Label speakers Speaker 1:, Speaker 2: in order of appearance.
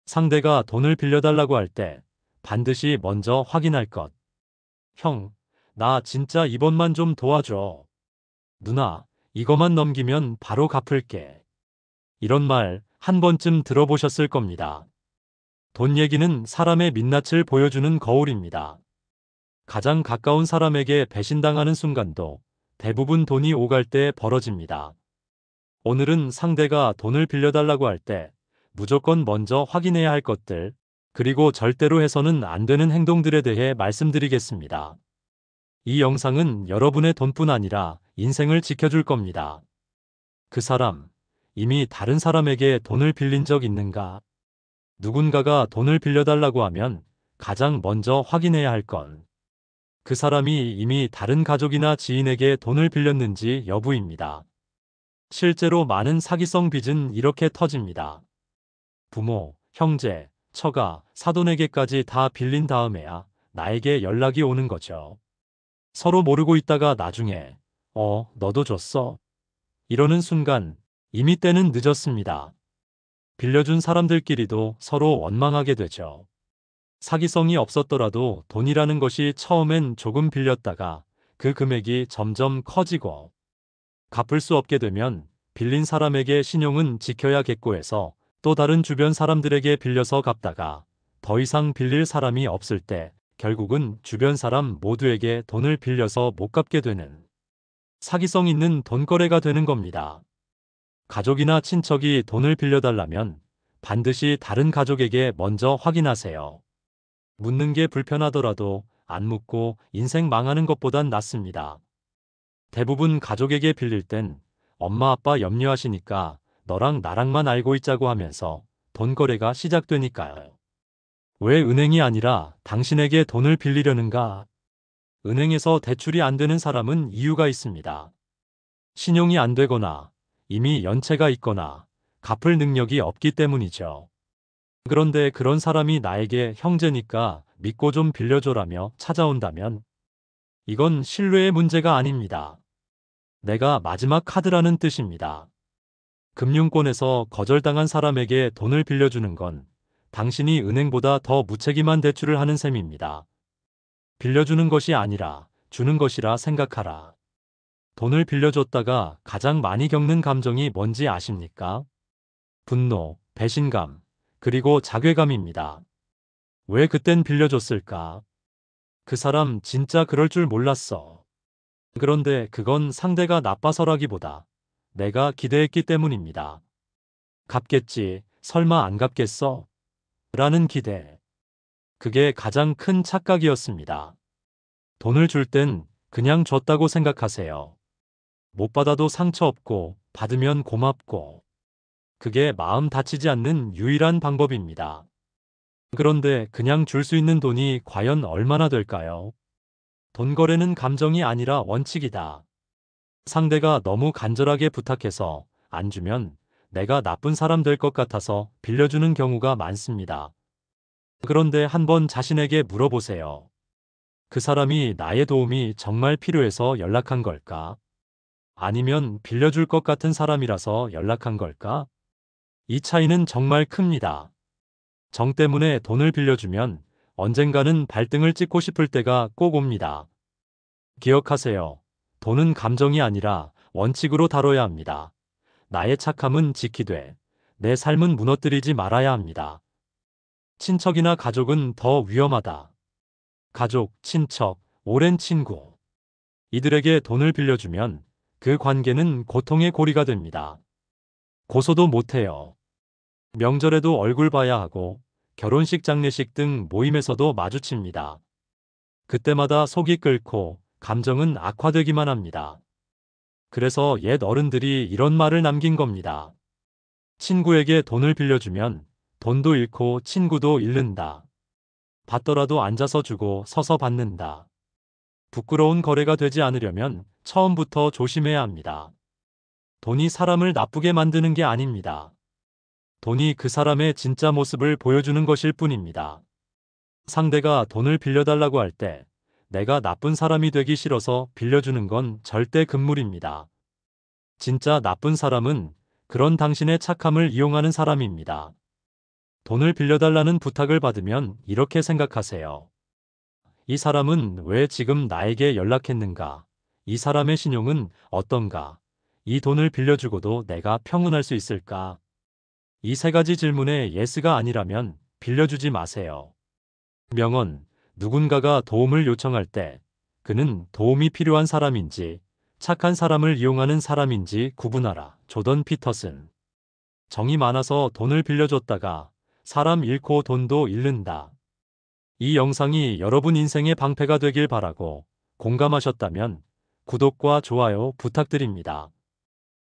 Speaker 1: 상대가 돈을 빌려달라고 할 때 반드시 먼저 확인할 것. 형, 나 진짜 이번만 좀 도와줘. 누나, 이거만 넘기면 바로 갚을게. 이런 말 한 번쯤 들어보셨을 겁니다. 돈 얘기는 사람의 민낯을 보여주는 거울입니다. 가장 가까운 사람에게 배신당하는 순간도 대부분 돈이 오갈 때 벌어집니다. 오늘은 상대가 돈을 빌려달라고 할 때 무조건 먼저 확인해야 할 것들, 그리고 절대로 해서는 안 되는 행동들에 대해 말씀드리겠습니다. 이 영상은 여러분의 돈뿐 아니라 인생을 지켜줄 겁니다. 그 사람, 이미 다른 사람에게 돈을 빌린 적 있는가? 누군가가 돈을 빌려달라고 하면 가장 먼저 확인해야 할 건 그 사람이 이미 다른 가족이나 지인에게 돈을 빌렸는지 여부입니다. 실제로 많은 사기성 빚은 이렇게 터집니다. 부모, 형제, 처가, 사돈에게까지 다 빌린 다음에야 나에게 연락이 오는 거죠. 서로 모르고 있다가 나중에 너도 줬어? 이러는 순간 이미 때는 늦었습니다. 빌려준 사람들끼리도 서로 원망하게 되죠. 사기성이 없었더라도 돈이라는 것이 처음엔 조금 빌렸다가 그 금액이 점점 커지고 갚을 수 없게 되면 빌린 사람에게 신용은 지켜야겠고 해서 또 다른 주변 사람들에게 빌려서 갚다가 더 이상 빌릴 사람이 없을 때 결국은 주변 사람 모두에게 돈을 빌려서 못 갚게 되는 사기성 있는 돈거래가 되는 겁니다. 가족이나 친척이 돈을 빌려달라면 반드시 다른 가족에게 먼저 확인하세요. 묻는 게 불편하더라도 안 묻고 인생 망하는 것보단 낫습니다. 대부분 가족에게 빌릴 땐 엄마 아빠 염려하시니까 너랑 나랑만 알고 있자고 하면서 돈 거래가 시작되니까요. 왜 은행이 아니라 당신에게 돈을 빌리려는가? 은행에서 대출이 안 되는 사람은 이유가 있습니다. 신용이 안 되거나 이미 연체가 있거나 갚을 능력이 없기 때문이죠. 그런데 그런 사람이 나에게 형제니까 믿고 좀 빌려줘라며 찾아온다면 이건 신뢰의 문제가 아닙니다. 내가 마지막 카드라는 뜻입니다. 금융권에서 거절당한 사람에게 돈을 빌려주는 건 당신이 은행보다 더 무책임한 대출을 하는 셈입니다. 빌려주는 것이 아니라 주는 것이라 생각하라. 돈을 빌려줬다가 가장 많이 겪는 감정이 뭔지 아십니까? 분노, 배신감, 그리고 자괴감입니다. 왜 그땐 빌려줬을까? 그 사람 진짜 그럴 줄 몰랐어. 그런데 그건 상대가 나빠서라기보다 내가 기대했기 때문입니다. 갚겠지, 설마 안 갚겠어? 라는 기대. 그게 가장 큰 착각이었습니다. 돈을 줄 땐 그냥 줬다고 생각하세요. 못 받아도 상처 없고 받으면 고맙고. 그게 마음 다치지 않는 유일한 방법입니다. 그런데 그냥 줄 수 있는 돈이 과연 얼마나 될까요? 돈 거래는 감정이 아니라 원칙이다. 상대가 너무 간절하게 부탁해서 안 주면 내가 나쁜 사람 될 것 같아서 빌려주는 경우가 많습니다. 그런데 한번 자신에게 물어보세요. 그 사람이 나의 도움이 정말 필요해서 연락한 걸까? 아니면 빌려줄 것 같은 사람이라서 연락한 걸까? 이 차이는 정말 큽니다. 정 때문에 돈을 빌려주면 언젠가는 발등을 찍고 싶을 때가 꼭 옵니다. 기억하세요. 돈은 감정이 아니라 원칙으로 다뤄야 합니다. 나의 착함은 지키되 내 삶은 무너뜨리지 말아야 합니다. 친척이나 가족은 더 위험하다. 가족, 친척, 오랜 친구. 이들에게 돈을 빌려주면 그 관계는 고통의 고리가 됩니다. 고소도 못해요. 명절에도 얼굴 봐야 하고 결혼식 장례식 등 모임에서도 마주칩니다. 그때마다 속이 끓고 감정은 악화되기만 합니다. 그래서 옛 어른들이 이런 말을 남긴 겁니다. 친구에게 돈을 빌려주면 돈도 잃고 친구도 잃는다. 받더라도 앉아서 주고 서서 받는다. 부끄러운 거래가 되지 않으려면 처음부터 조심해야 합니다. 돈이 사람을 나쁘게 만드는 게 아닙니다. 돈이 그 사람의 진짜 모습을 보여주는 것일 뿐입니다. 상대가 돈을 빌려달라고 할 때 내가 나쁜 사람이 되기 싫어서 빌려주는 건 절대 금물입니다. 진짜 나쁜 사람은 그런 당신의 착함을 이용하는 사람입니다. 돈을 빌려달라는 부탁을 받으면 이렇게 생각하세요. 이 사람은 왜 지금 나에게 연락했는가? 이 사람의 신용은 어떤가? 이 돈을 빌려주고도 내가 평온할 수 있을까? 이 세 가지 질문에 예스가 아니라면 빌려주지 마세요. 명언, 누군가가 도움을 요청할 때 그는 도움이 필요한 사람인지 착한 사람을 이용하는 사람인지 구분하라. 조던 피터슨. 정이 많아서 돈을 빌려줬다가 사람 잃고 돈도 잃는다. 이 영상이 여러분 인생의 방패가 되길 바라고 공감하셨다면 구독과 좋아요 부탁드립니다.